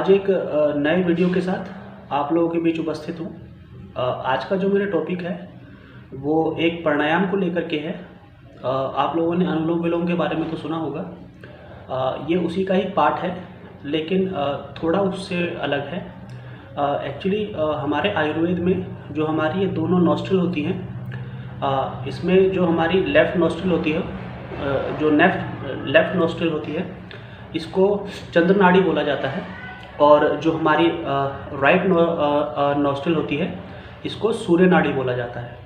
आज एक नए वीडियो के साथ आप लोगों के बीच उपस्थित हूँ। आज का जो मेरा टॉपिक है वो एक प्राणायाम को लेकर के है। आप लोगों ने अनुलोम विलोम के बारे में तो सुना होगा। ये उसी का ही पार्ट है, लेकिन थोड़ा उससे अलग है। एक्चुअली हमारे आयुर्वेद में जो हमारी ये दोनों नॉस्ट्रिल होती हैं, इसमें जो हमारी लेफ़्ट नॉस्ट्रिल होती है, जो लेफ़्ट नॉस्ट्रिल होती है, इसको चंद्र नाड़ी बोला जाता है, और जो हमारी राइट नॉस्ट्रिल होती है इसको सूर्य नाड़ी बोला जाता है।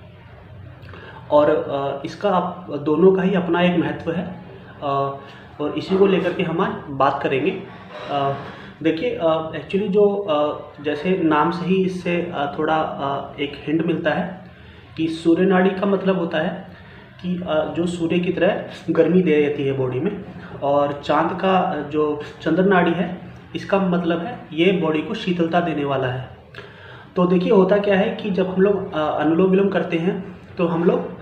और इसका आप दोनों का ही अपना एक महत्व है, और इसी को लेकर के हम आज बात करेंगे। देखिए, एक्चुअली जो जैसे नाम से ही इससे थोड़ा एक हिंट मिलता है कि सूर्य नाड़ी का मतलब होता है कि जो सूर्य की तरह गर्मी दे देती है बॉडी में, और चांद का जो चंद्र नाड़ी है इसका मतलब है ये बॉडी को शीतलता देने वाला है। तो देखिए, होता क्या है कि जब हम लोग अनुलोम विलोम करते हैं तो हम लोग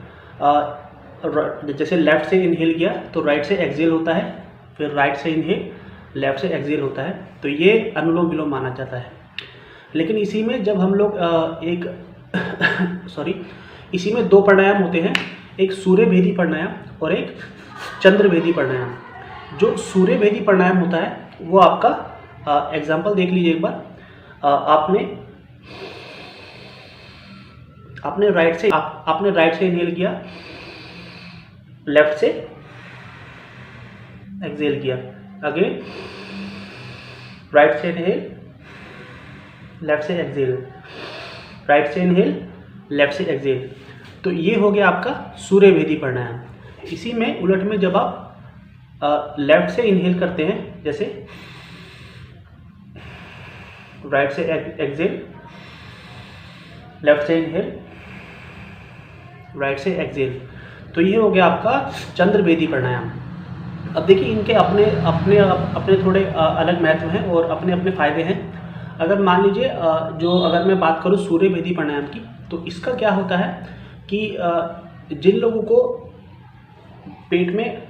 जैसे लेफ़्ट से इनहेल किया तो राइट से एक्सहेल होता है, फिर राइट से इनहेल लेफ़्ट से एक्सहेल होता है, तो ये अनुलोम विलोम माना जाता है। लेकिन इसी में जब हम लोग इसी में दो प्राणायाम होते हैं, एक सूर्य भेदी प्राणायाम और एक चंद्र भेदी प्राणायाम। जो सूर्य भेदी प्राणायाम होता है वो आपका एग्जाम्पल देख लीजिए एक बार। आपने राइट से इनहेल किया, लेफ्ट से एक्सहेल किया, अगेन राइट से इनहेल, लेफ्ट से एक्सहेल, राइट से इनहेल, लेफ्ट से एक्सहेल। तो ये हो गया आपका सूर्य भेदी प्राणायाम। इसी में उलट में जब आप लेफ्ट से इनहेल करते हैं, जैसे राइट से एक्सहेल, लेफ्ट से इनहेल, राइट से एक्सहेल, तो ये हो गया आपका चंद्र भेदी प्राणायाम। अब देखिए, इनके अपने थोड़े अलग महत्व हैं और अपने अपने फायदे हैं। अगर मान लीजिए अगर मैं बात करूँ सूर्य भेदी प्राणायाम की, तो इसका क्या होता है कि जिन लोगों को पेट में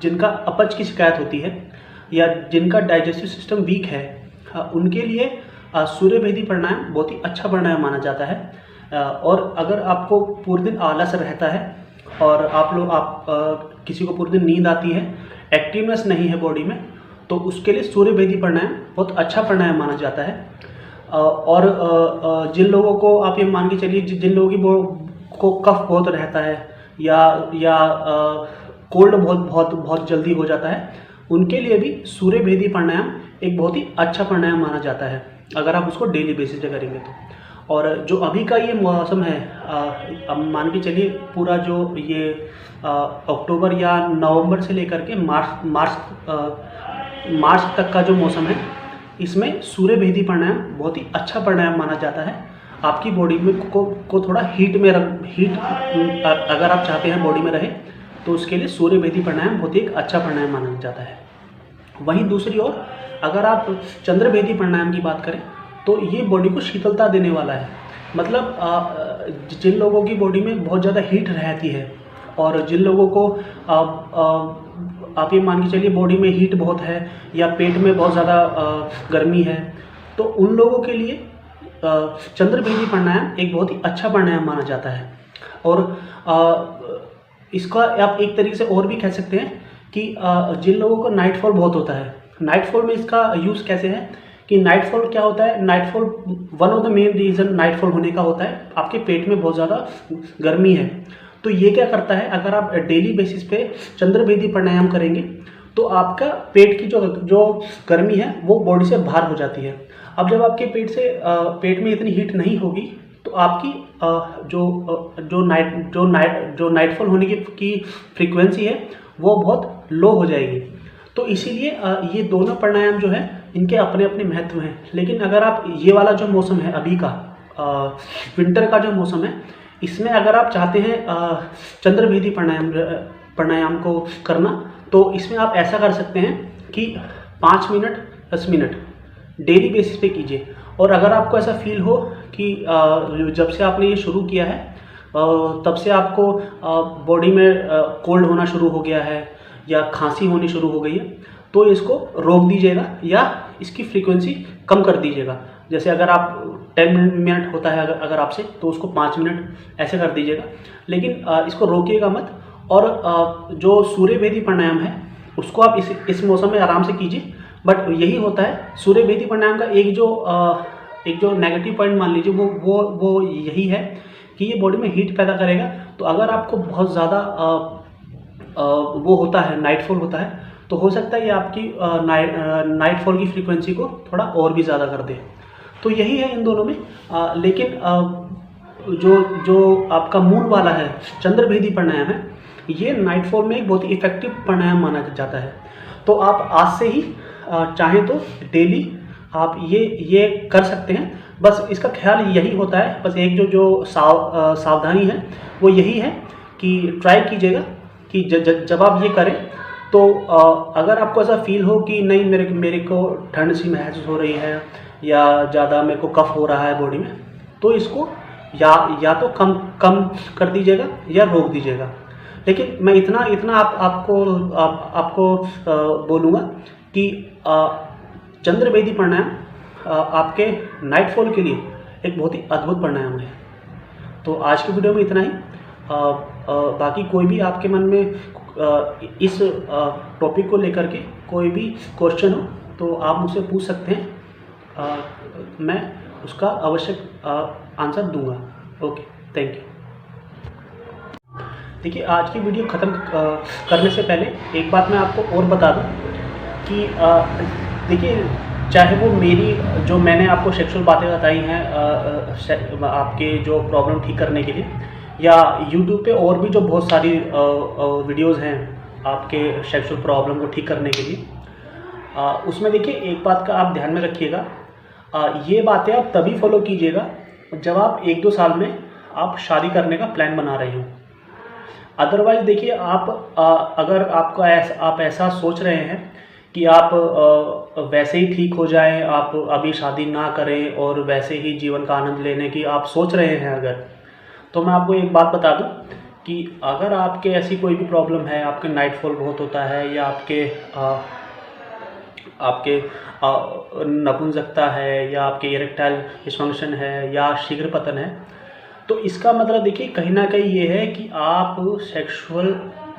जिनका अपच की शिकायत होती है या जिनका डाइजेस्टिव सिस्टम वीक है, उनके लिए सूर्य भेदी प्राणायाम बहुत ही अच्छा प्राणायाम माना जाता है। और अगर आपको पूरे दिन आलस रहता है और किसी को पूरे दिन नींद आती है, एक्टिवनेस नहीं है बॉडी में, तो उसके लिए सूर्य भेदी प्राणायाम बहुत अच्छा प्राणायाम माना जाता है। और जिन लोगों को आप ये मान के चलिए, जिन लोगों को कफ बहुत रहता है या कोल्ड बहुत जल्दी हो जाता है, उनके लिए भी सूर्य भेदी प्राणायाम एक बहुत ही अच्छा प्राणायाम माना जाता है, अगर आप उसको डेली बेसिस पे करेंगे तो। और जो अभी का ये मौसम है, अब मान के चलिए पूरा जो ये अक्टूबर या नवंबर से लेकर के मार्च तक का जो मौसम है, इसमें सूर्य भेदी प्राणायाम बहुत ही अच्छा प्राणायाम माना जाता है। आपकी बॉडी में को थोड़ा हीट अगर आप चाहते हैं बॉडी में रहे, तो उसके लिए सूर्य भेदी प्राणायाम बहुत ही एक अच्छा प्राणायाम माना जाता है। वहीं दूसरी ओर अगर आप चंद्र भेदी प्राणायाम की बात करें, तो ये बॉडी को शीतलता देने वाला है। मतलब जिन लोगों की बॉडी में बहुत ज़्यादा हीट रहती है, और जिन लोगों को आप ये मान के चलिए बॉडी में हीट बहुत है या पेट में बहुत ज़्यादा गर्मी है, तो उन लोगों के लिए चंद्र भेदी प्राणायाम एक बहुत ही अच्छा प्राणायाम माना जाता है। और इसका आप एक तरीके से और भी कह सकते हैं कि जिन लोगों को नाइटफॉल बहुत होता है, नाइटफॉल में इसका यूज़ कैसे है कि नाइटफॉल क्या होता है, nightfall one of the main reason nightfall होने का होता है आपके पेट में बहुत ज़्यादा गर्मी है। तो ये क्या करता है, अगर आप डेली बेसिस पे चंद्र भेदी प्राणायाम करेंगे तो आपका पेट की जो गर्मी है वो बॉडी से बाहर हो जाती है। अब जब आपके पेट में इतनी हीट नहीं होगी, तो आपकी जो नाइटफॉल होने की फ्रीक्वेंसी है वो बहुत लो हो जाएगी। तो इसीलिए ये दोनों प्राणायाम जो है इनके अपने अपने महत्व हैं। लेकिन अगर आप ये वाला जो मौसम है अभी का, विंटर का जो मौसम है, इसमें अगर आप चाहते हैं चंद्र भेदी प्राणायाम को करना, तो इसमें आप ऐसा कर सकते हैं कि 5 मिनट 10 मिनट डेली बेसिस पे कीजिए। और अगर आपको ऐसा फील हो कि जब से आपने ये शुरू किया है तब से आपको बॉडी में कोल्ड होना शुरू हो गया है या खांसी होनी शुरू हो गई है, तो इसको रोक दीजिएगा या इसकी फ्रीक्वेंसी कम कर दीजिएगा। जैसे अगर आप 10 मिनट होता है अगर आपसे, तो उसको 5 मिनट ऐसे कर दीजिएगा, लेकिन इसको रोकिएगा मत। और जो सूर्य भेदी प्राणायाम है उसको आप इस मौसम में आराम से कीजिए। बट यही होता है सूर्य भेदी प्राणायाम का एक जो नेगेटिव पॉइंट मान लीजिए वो यही है कि ये बॉडी में हीट पैदा करेगा। तो अगर आपको बहुत ज़्यादा वो होता है, नाइटफॉल होता है, तो हो सकता है ये आपकी नाइटफॉल की फ्रीक्वेंसी को थोड़ा और भी ज़्यादा कर दे। तो यही है इन दोनों में। लेकिन जो आपका मूल वाला है चंद्रभेदी प्राणायाम है, ये नाइटफॉल में एक बहुत ही इफेक्टिव प्राणायाम माना जाता है। तो आप आज से ही चाहें तो डेली आप ये कर सकते हैं। बस इसका ख्याल यही होता है, बस एक जो सावधानी है वो यही है कि ट्राई कीजिएगा कि जब आप ये करें तो अगर आपको ऐसा फील हो कि नहीं मेरे को ठंड सी महसूस हो रही है या ज़्यादा मेरे को कफ हो रहा है बॉडी में, तो इसको या तो कम कर दीजिएगा या रोक दीजिएगा। लेकिन मैं इतना आपको बोलूँगा कि चंद्रभेदी प्राणायाम आपके नाइटफॉल के लिए एक बहुत ही अद्भुत प्राणायाम है। तो आज की वीडियो में इतना ही। बाकी कोई भी आपके मन में इस टॉपिक को लेकर के कोई भी क्वेश्चन हो तो आप मुझसे पूछ सकते हैं, मैं उसका आवश्यक आंसर दूंगा। Okay, thank you. देखिए, आज की वीडियो ख़त्म करने से पहले एक बात मैं आपको और बता दूं कि देखिए, चाहे वो मैंने आपको सेक्सुअल बातें बताई हैं आपके जो प्रॉब्लम ठीक करने के लिए, या YouTube पे और भी जो बहुत सारी वीडियोज़ हैं आपके सेक्सुअल प्रॉब्लम को ठीक करने के लिए, उसमें देखिए एक बात का आप ध्यान में रखिएगा, ये बातें आप तभी फॉलो कीजिएगा जब आप 1-2 साल में आप शादी करने का प्लान बना रहे हो। अदरवाइज़ देखिए, अगर आप ऐसा सोच रहे हैं कि आप वैसे ही ठीक हो जाएं, आप अभी शादी ना करें और वैसे ही जीवन का आनंद लेने की आप सोच रहे हैं अगर, तो मैं आपको एक बात बता दूं कि अगर आपके ऐसी कोई भी प्रॉब्लम है, आपके नाइटफॉल बहुत होता है या आपके नपुंसकता है या आपके इरेक्टाइल डिसफंक्शन है या शीघ्र पतन है, तो इसका मतलब देखिए कहीं ना कहीं ये है कि आप सेक्सुअल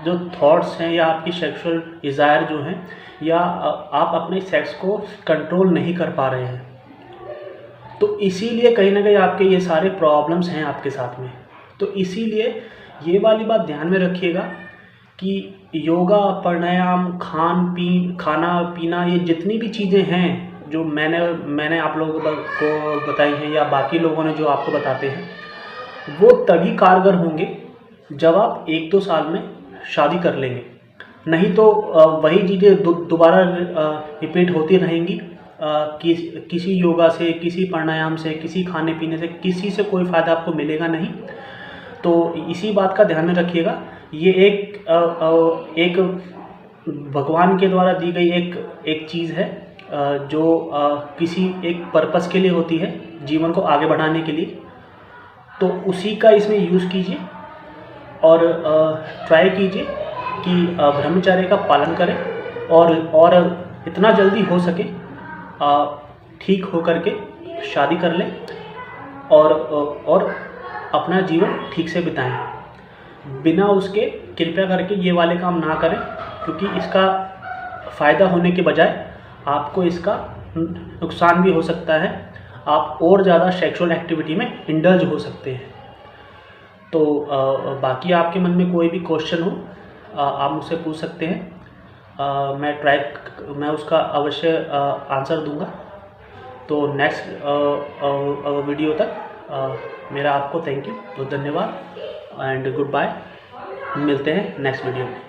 जो थॉट्स हैं या आपकी सेक्सुअल डिज़ायर जो हैं, या आप अपने सेक्स को कंट्रोल नहीं कर पा रहे हैं। तो इसीलिए कहीं ना कहीं आपके ये सारे प्रॉब्लम्स हैं आपके साथ में। तो इसीलिए ये वाली बात ध्यान में रखिएगा कि योगा, प्राणायाम, खाना पीना, ये जितनी भी चीज़ें हैं जो मैंने आप लोगों को बताई हैं या बाकी लोगों ने जो आपको बताते हैं, वो तभी कारगर होंगे जब आप 1-2 साल में शादी कर लेंगे। नहीं तो वही चीज़ें दोबारा रिपीट होती रहेंगी। किसी योगा से, किसी प्राणायाम से, किसी खाने पीने से, किसी से कोई फ़ायदा आपको मिलेगा नहीं। तो इसी बात का ध्यान में रखिएगा। ये एक भगवान के द्वारा दी गई एक चीज़ है जो किसी एक पर्पस के लिए होती है, जीवन को आगे बढ़ाने के लिए। तो उसी का इसमें यूज़ कीजिए और ट्राई कीजिए कि ब्रह्मचर्य का पालन करें और इतना जल्दी हो सके ठीक हो करके शादी कर लें और अपना जीवन ठीक से बिताएं। बिना उसके कृपया करके ये वाले काम ना करें, क्योंकि इसका फ़ायदा होने के बजाय आपको इसका नुकसान भी हो सकता है। आप और ज़्यादा सेक्सुअल एक्टिविटी में इंडल्ज हो सकते हैं। तो बाकी आपके मन में कोई भी क्वेश्चन हो आप मुझसे पूछ सकते हैं। मैं उसका अवश्य आंसर दूंगा। तो नेक्स्ट वीडियो तक मेरा आपको थैंक यू, तो धन्यवाद एंड गुड बाय। मिलते हैं नेक्स्ट वीडियो में।